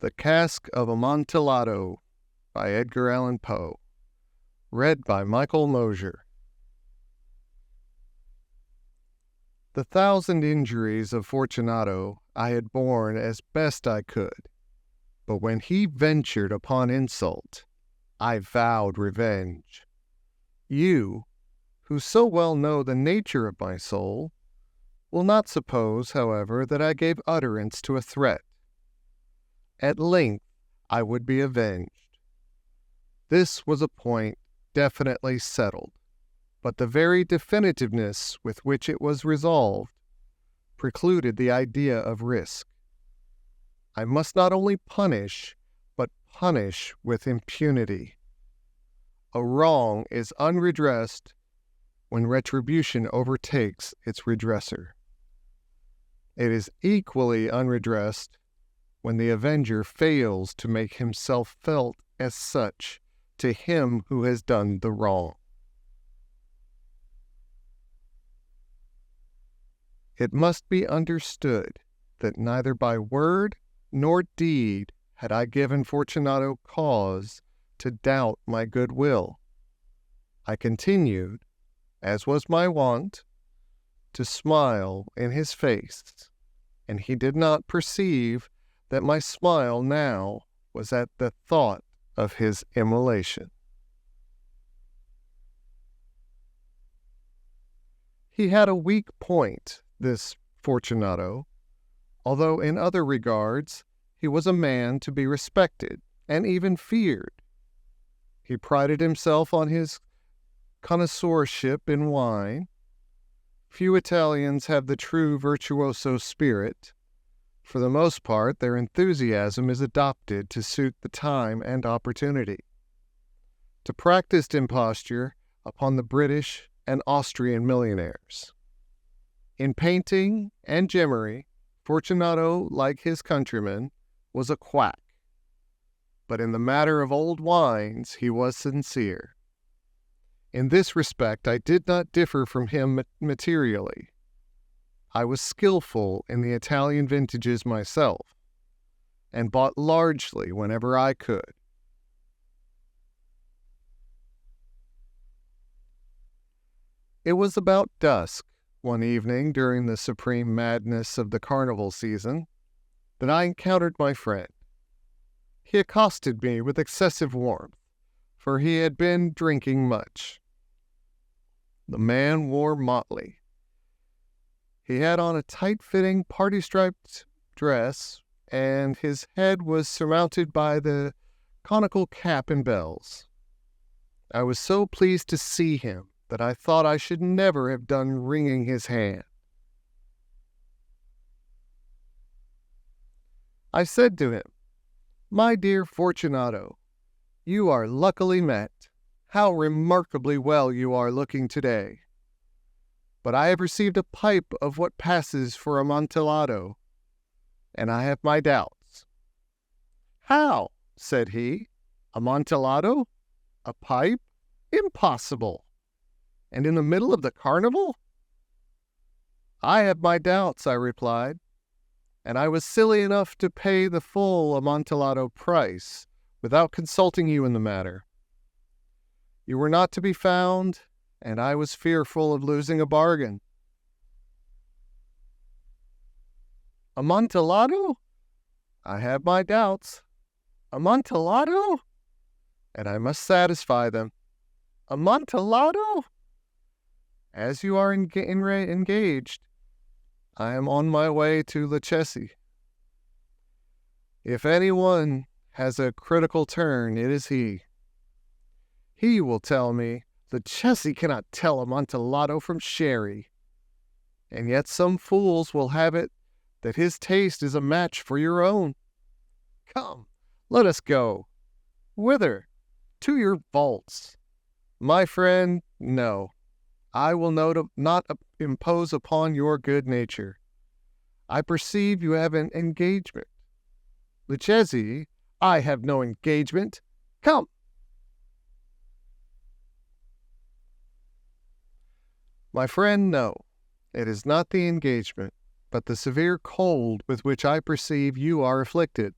The Cask of Amontillado by Edgar Allan Poe. Read by Mosier. The 1,000 injuries of Fortunato I had borne as best I could, but when he ventured upon insult, I vowed revenge. You, who so well know the nature of my soul, will not suppose, however, that I gave utterance to a threat. At length I would be avenged. This was a point definitely settled, but the very definitiveness with which it was resolved precluded the idea of risk. I must not only punish, but punish with impunity. A wrong is unredressed when retribution overtakes its redresser. It is equally unredressed when the avenger fails to make himself felt as such to him who has done the wrong. It must be understood that neither by word nor deed had I given Fortunato cause to doubt my good will. I continued, as was my wont, to smile in his face, and he did not perceive that my smile now was at the thought of his immolation. He had a weak point, this Fortunato, although in other regards he was a man to be respected and even feared. He prided himself on his connoisseurship in wine. Few Italians have the true virtuoso spirit. For the most part, their enthusiasm is adopted to suit the time and opportunity. To practiced imposture upon the British and Austrian millionaires. In painting and gemmary, Fortunato, like his countrymen, was a quack. But in the matter of old wines, he was sincere. In this respect, I did not differ from him materially. I was skillful in the Italian vintages myself, and bought largely whenever I could. It was about dusk, one evening during the supreme madness of the Carnival season, that I encountered my friend. He accosted me with excessive warmth, for he had been drinking much. The man wore motley. He had on a tight-fitting party-striped dress, and his head was surmounted by the conical cap and bells. I was so pleased to see him that I thought I should never have done wringing his hand. I said to him, "My dear Fortunato, you are luckily met. How remarkably well you are looking today. But I have received a pipe of what passes for Amontillado, and I have my doubts." "How?" said he. "Amontillado? A pipe? Impossible! And in the middle of the Carnival?" "I have my doubts," I replied, "and I was silly enough to pay the full Amontillado price without consulting you in the matter. You were not to be found, and I was fearful of losing a bargain." "Amontillado? I have my doubts. Amontillado? And I must satisfy them. Amontillado? As you are engaged, I am on my way to Luchesi. If anyone has a critical turn, it is he. He will tell me Luchesi cannot tell Amontillado from sherry, and yet some fools will have it that his taste is a match for your own. Come, let us go. Whither? To your vaults. My friend, no. I will not impose upon your good nature. I perceive you have an engagement. Luchesi, I have no engagement. Come." "My friend, no. It is not the engagement, but the severe cold with which I perceive you are afflicted.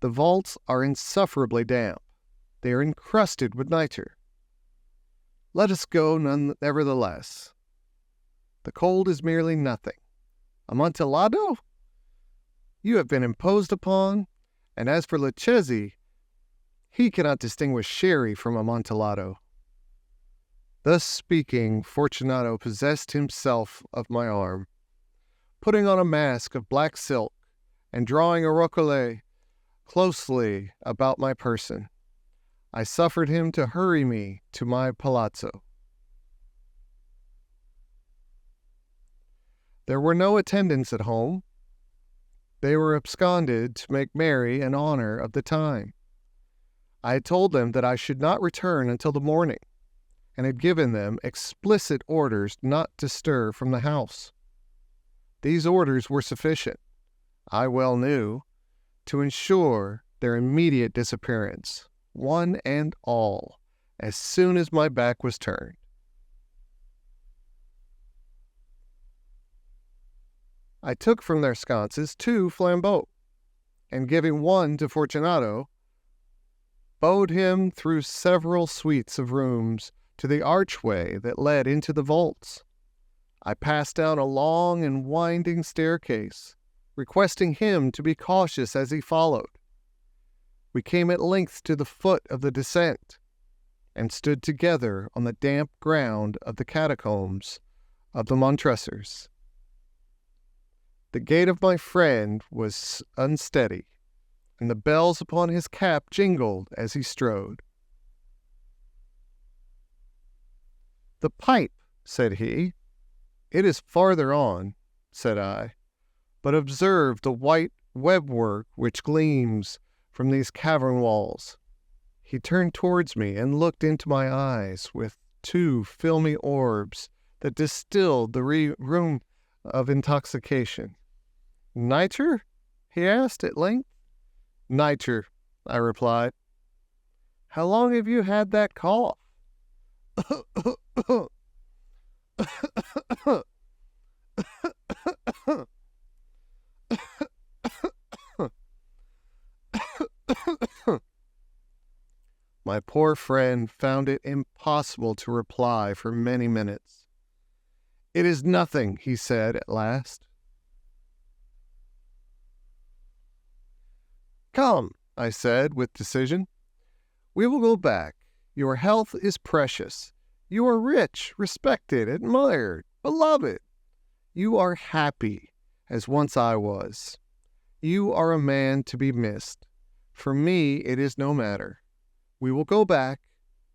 The vaults are insufferably damp. They are encrusted with nitre. Let us go nevertheless. The cold is merely nothing. Amontillado? You have been imposed upon, and as for Luchesi, he cannot distinguish sherry from Amontillado. Thus speaking, Fortunato possessed himself of my arm, putting on a mask of black silk and drawing a roquelaire closely about my person. I suffered him to hurry me to my palazzo. There were no attendants at home. They were absconded to make merry in honor of the time. I had told them that I should not return until the morning, and had given them explicit orders not to stir from the house. These orders were sufficient, I well knew, to ensure their immediate disappearance, one and all, as soon as my back was turned. I took from their sconces 2 flambeaux, and giving one to Fortunato, bowed him through several suites of rooms to the archway that led into the vaults. I passed down a long and winding staircase, requesting him to be cautious as he followed. We came at length to the foot of the descent, and stood together on the damp ground of the catacombs of the Montresors. The gait of my friend was unsteady, and the bells upon his cap jingled as he strode. "The pipe," said he. "It is farther on," said I, "but observe the white webwork which gleams from these cavern walls." He turned towards me and looked into my eyes with 2 filmy orbs that distilled the rheum of intoxication. "Nitre?" he asked at length. "Nitre," I replied. "How long have you had that cough?" My poor friend found it impossible to reply for many minutes. "It is nothing," he said at last. "Come," I said with decision. "We will go back. Your health is precious. You are rich, respected, admired, beloved. You are happy, as once I was. You are a man to be missed. For me, it is no matter. We will go back.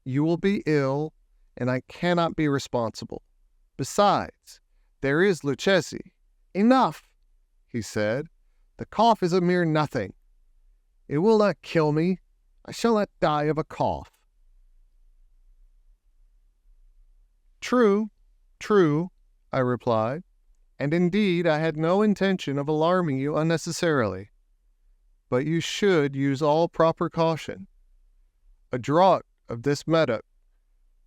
You will be ill, and I cannot be responsible. Besides, there is Luchesi." "Enough," he said. "The cough is a mere nothing. It will not kill me. I shall not die of a cough." "True, true," I replied, "and indeed I had no intention of alarming you unnecessarily. But you should use all proper caution. A draught of this medoc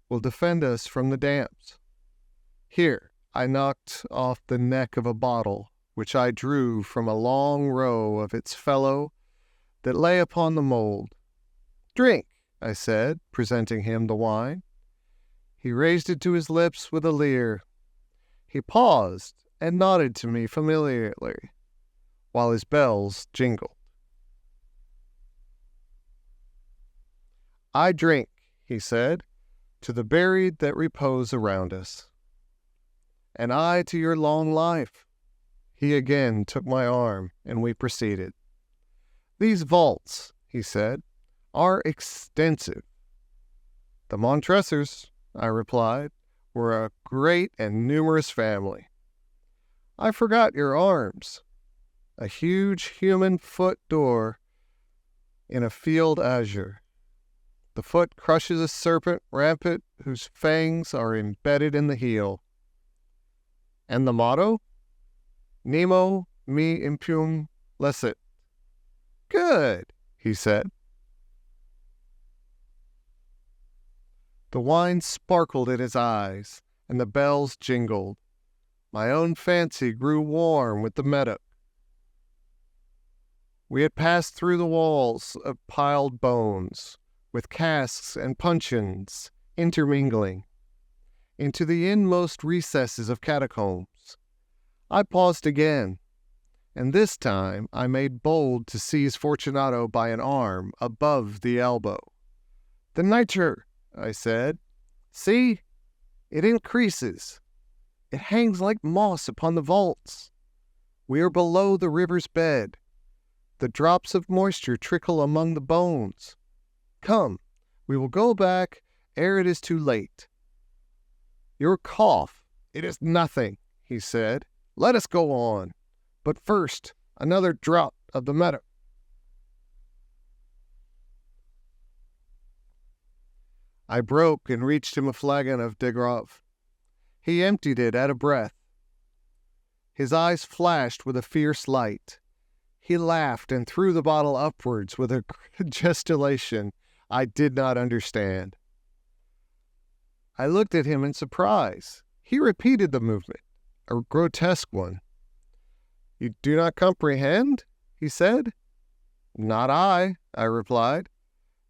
will defend us from the damps. Here, I knocked off the neck of a bottle, which I drew from a long row of its fellow that lay upon the mould. "Drink," I said, presenting him the wine. He raised it to his lips with a leer. He paused and nodded to me familiarly, while his bells jingled. "I drink," he said, "to the buried that repose around us." "And I to your long life." He again took my arm, and we proceeded. "These vaults," he said, "are extensive." "The Montresors," I replied, "were a great and numerous family." "I forgot your arms." "A huge human foot d'or in a field azure. The foot crushes a serpent rampant whose fangs are embedded in the heel." "And the motto?" "Nemo me impune lecit." "Good," he said. The wine sparkled in his eyes, and the bells jingled. My own fancy grew warm with the medoc. We had passed through the walls of piled bones, with casks and puncheons intermingling, into the inmost recesses of catacombs. I paused again, and this time I made bold to seize Fortunato by an arm above the elbow. "The nitre," I said. "See, it increases. It hangs like moss upon the vaults. We are below the river's bed. The drops of moisture trickle among the bones. Come, we will go back ere it is too late." "Your cough, it is nothing," he said. "Let us go on. But first, another draught of the meadow." I broke and reached him a flagon of de Grave. He emptied it at a breath. His eyes flashed with a fierce light. He laughed and threw the bottle upwards with a gesticulation I did not understand. I looked at him in surprise. He repeated the movement, a grotesque one. "You do not comprehend?" he said. "Not I," I replied.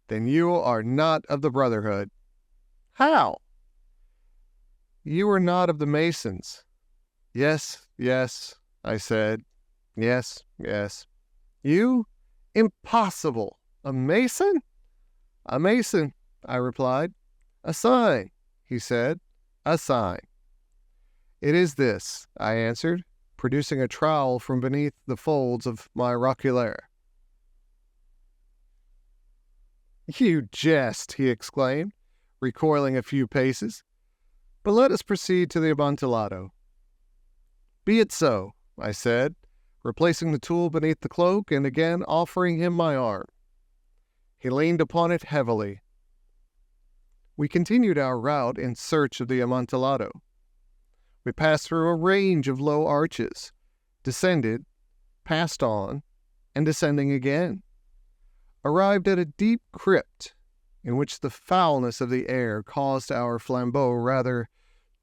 "Then you are not of the Brotherhood." "How?" "You are not of the Masons." "Yes, yes," I said. "Yes, yes." "You? Impossible! A Mason?" "A Mason," I replied. "A sign," he said. "A sign." "It is this," I answered, producing a trowel from beneath the folds of my roquelaire. "You jest," he exclaimed, recoiling a few paces. "But let us proceed to the Amontillado." "Be it so," I said, replacing the tool beneath the cloak and again offering him my arm. He leaned upon it heavily. We continued our route in search of the Amontillado. We passed through a range of low arches, descended, passed on, and descending again, arrived at a deep crypt in which the foulness of the air caused our flambeaux rather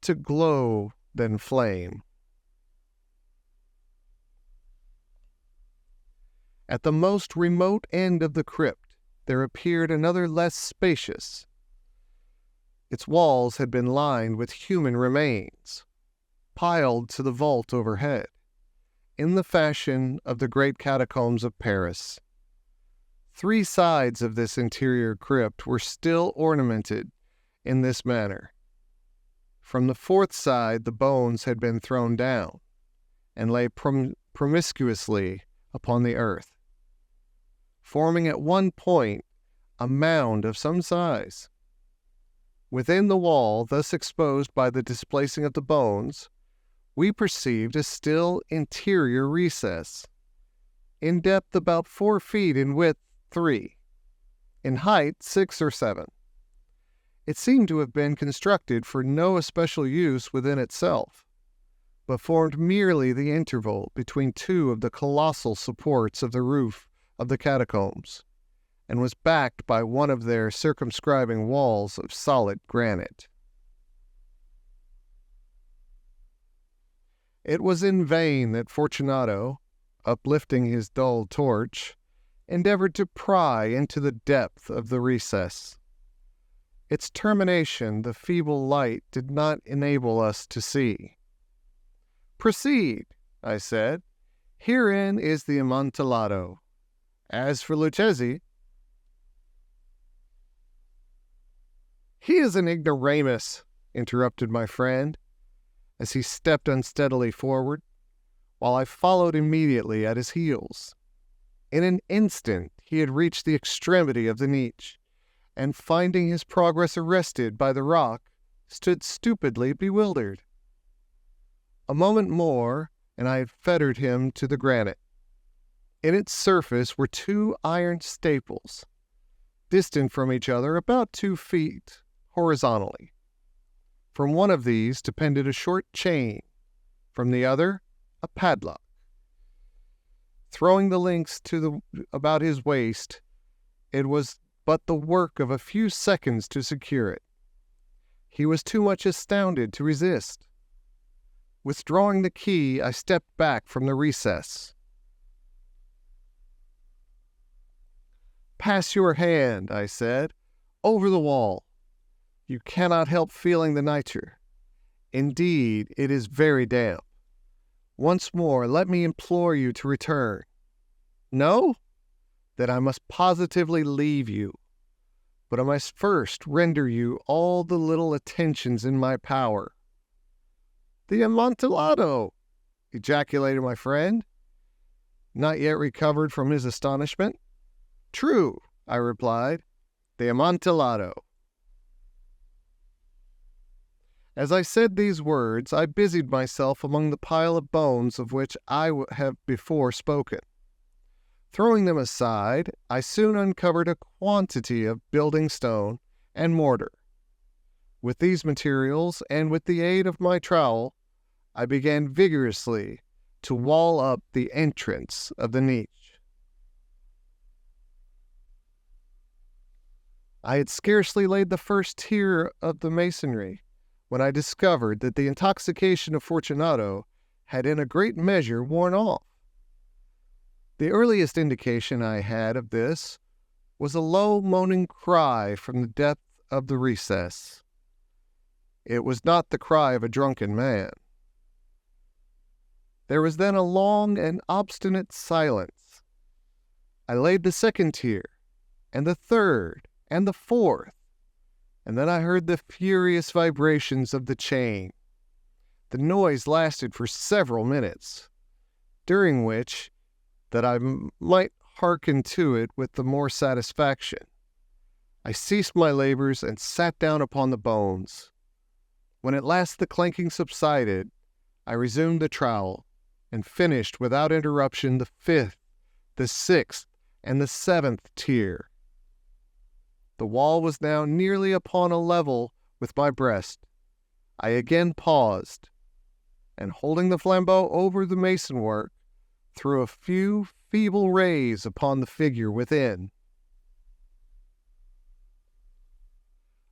to glow than flame. At the most remote end of the crypt there appeared another less spacious. Its walls had been lined with human remains, piled to the vault overhead, in the fashion of the great catacombs of Paris. 3 sides of this interior crypt were still ornamented in this manner. From the 4th side the bones had been thrown down, and lay promiscuously upon the earth, forming at one point a mound of some size. Within the wall, thus exposed by the displacing of the bones, we perceived a still interior recess, in depth about 4 feet, in width 3, in height 6 or 7. It seemed to have been constructed for no especial use within itself, but formed merely the interval between 2 of the colossal supports of the roof of the catacombs, and was backed by one of their circumscribing walls of solid granite. It was in vain that Fortunato, uplifting his dull torch, endeavored to pry into the depth of the recess. Its termination the feeble light did not enable us to see. "Proceed," I said. "Herein is the Amontillado. As for Luchesi—" "He is an ignoramus," interrupted my friend, as he stepped unsteadily forward, while I followed immediately at his heels. In an instant he had reached the extremity of the niche, and finding his progress arrested by the rock, stood stupidly bewildered. A moment more, and I had fettered him to the granite. In its surface were 2 iron staples, distant from each other about 2 feet horizontally. From one of these depended a short chain, from the other a padlock. Throwing the links about his waist, it was but the work of a few seconds to secure it. He was too much astounded to resist. Withdrawing the key, I stepped back from the recess. pass your hand, I said, over the wall. You cannot help feeling the nitre. Indeed, it is very damp. Once more, let me implore you to return. No? Then I must positively leave you. But I must first render you all the little attentions in my power. The Amontillado! Ejaculated my friend, not yet recovered from his astonishment. True, I replied, the Amontillado. As I said these words, I busied myself among the pile of bones of which I have before spoken. Throwing them aside, I soon uncovered a quantity of building stone and mortar. With these materials, and with the aid of my trowel, I began vigorously to wall up the entrance of the niche. I had scarcely laid the first tier of the masonry when I discovered that the intoxication of Fortunato had in a great measure worn off. The earliest indication I had of this was a low moaning cry from the depth of the recess. It was not the cry of a drunken man. There was then a long and obstinate silence. I laid the second tier, and the third, and the fourth, and then I heard the furious vibrations of the chain. The noise lasted for several minutes, during which, that I might hearken to it with the more satisfaction, I ceased my labors and sat down upon the bones. When at last the clanking subsided, I resumed the trowel, and finished without interruption the fifth, the sixth, and the seventh tier. The wall was now nearly upon a level with my breast. I again paused, and holding the flambeau over the mason work, threw a few feeble rays upon the figure within.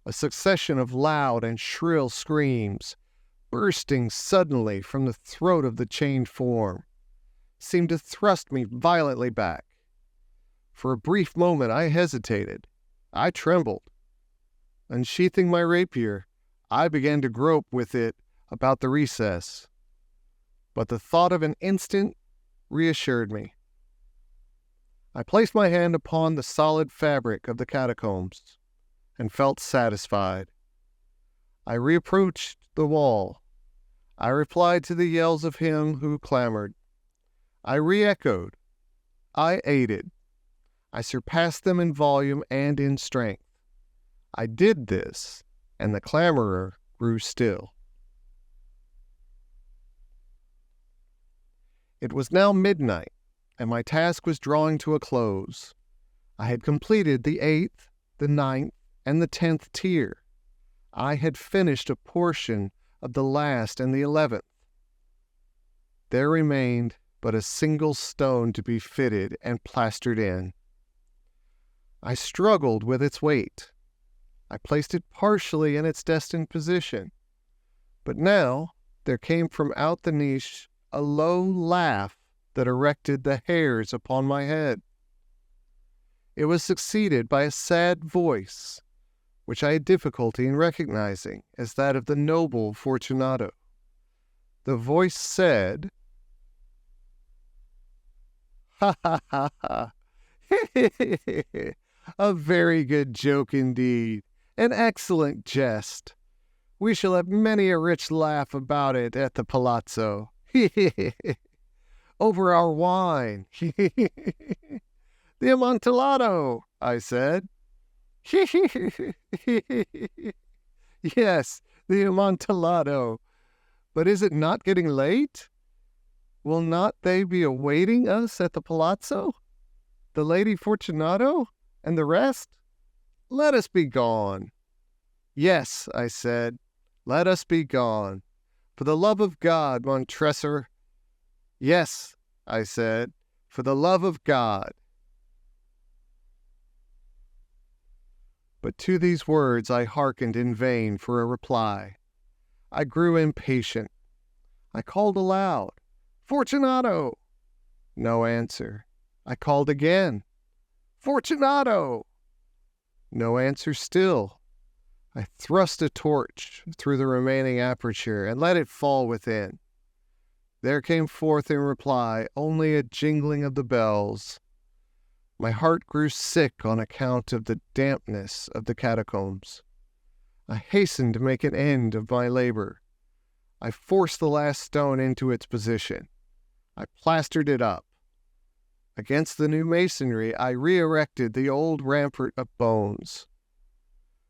A succession of loud and shrill screams, bursting suddenly from the throat of the chained form, seemed to thrust me violently back. For a brief moment I hesitated. I trembled. Unsheathing my rapier, I began to grope with it about the recess. But the thought of an instant reassured me. I placed my hand upon the solid fabric of the catacombs, and felt satisfied. I reapproached the wall. I replied to the yells of him who clamored. I re-echoed. I aided. I surpassed them in volume and in strength. I did this, and the clamorer grew still. It was now midnight, and my task was drawing to a close. I had completed the 8th, the 9th, and the 10th tier. I had finished a portion of the last and the 11th. There remained but a single stone to be fitted and plastered in. I struggled with its weight. I placed it partially in its destined position. But now there came from out the niche a low laugh that erected the hairs upon my head. It was succeeded by a sad voice, which I had difficulty in recognizing as that of the noble Fortunato. The voice said, "Ha ha ha ha! A very good joke indeed, an excellent jest. We shall have many a rich laugh about it at the palazzo. Over our wine. The Amontillado," I said. Yes, the Amontillado. But is it not getting late? Will not they be awaiting us at the palazzo? The Lady Fortunato and the rest? Let us be gone. Yes, I said, let us be gone. For the love of God, Montresor. Yes, I said, for the love of God. But to these words I hearkened in vain for a reply. I grew impatient. I called aloud, "Fortunato!" No answer. I called again, Fortunato! No answer still. I thrust a torch through the remaining aperture and let it fall within. There came forth in reply only a jingling of the bells. My heart grew sick on account of the dampness of the catacombs. I hastened to make an end of my labor. I forced the last stone into its position. I plastered it up. Against the new masonry, I re-erected the old rampart of bones.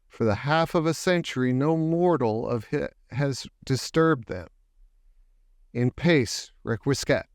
For the half of a century, no mortal has disturbed them. In pace requiescat.